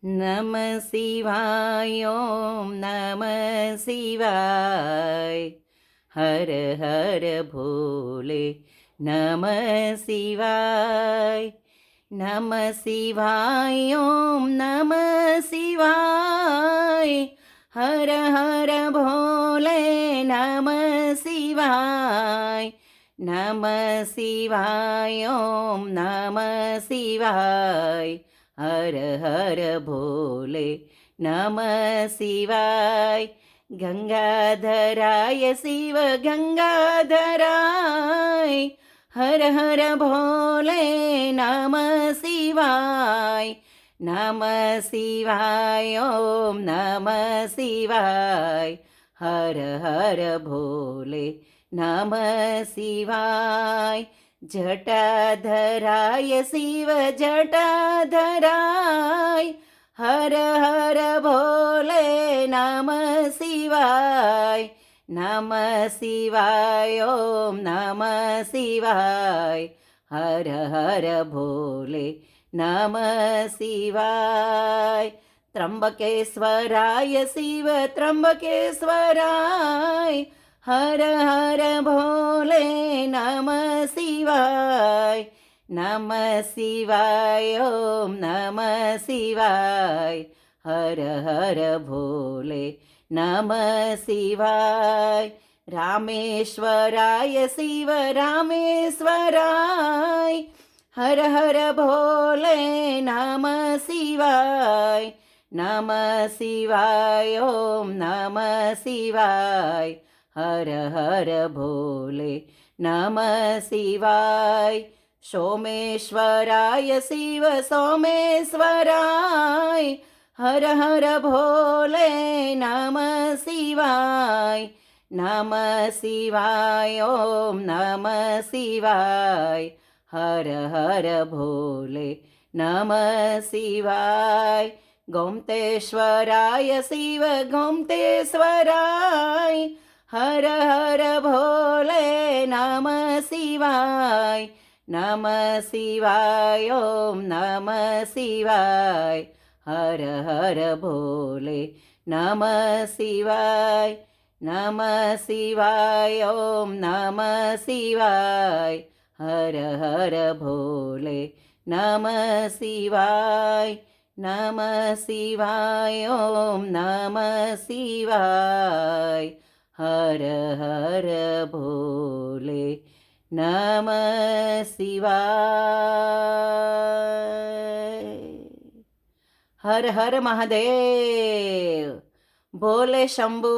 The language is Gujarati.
નમઃ શિવાય ઓમ નમઃ શિવાય હર હર ભોલે નમઃ શિવાય નમઃ શિવાય ઓમ નમઃ શિવાય હર હર ભોલે નમઃ શિવાય નમઃ શિવાય ઓમ નમઃ શિવાય હર હર ભોલે નમઃ શિવાય ગંગાધરાય શિવ ગંગાધરાય હર હર ભોલે નમઃ શિવાય નમઃ શિવાય ઓમ નમઃ શિવાય હર હર ભોલે નમઃ શિવાય જટાધરાય શિવ જટાધરાય હર હર ભોલે નમઃ શિવાય નમઃ શિવાય ઓમ નમઃ શિવાય હર હર ભોલે નમઃ શિવાય ત્રંબકેશ્વરાય શિવ ત્રંબકેશ્વરાય હર હર ભોલે નમઃ શિવાય નમઃ શિવાય ઓમ નમઃ શિવાય હર હર ભોલે નમઃ શિવાય રામેશ્વરાય શિવ રામેશ્વરાય હર હર ભોલે નમઃ શિવાય નમઃ શિવાય ઓમ નમઃ શિવાય હર હર ભોલે નમઃ શિવાય સોમેશ્વરાય શિવ સોમેશ્વરાય હર હર ભોલે નમઃ શિવાય નમઃ શિવાય ઓમ નમઃ શિવાય હર હર ભોલે નમઃ શિવાય ગોમતેશ્વરાય શિવ ગોમતેશ્વરાય હર હર ભોલે નમઃ શિવાય નમઃ શિવાય ઓમ નમઃ શિવાય હર હર ભોલે નમઃ શિવાય નમઃ શિવાય ઓમ નમઃ શિવાય હર હર ભોલે નમઃ શિવાય નમઃ શિવાય ઓમ નમઃ શિવાય હર હર ભોલે નમઃ શિવાય હર હર મહાદેવ ભોલે શંભુ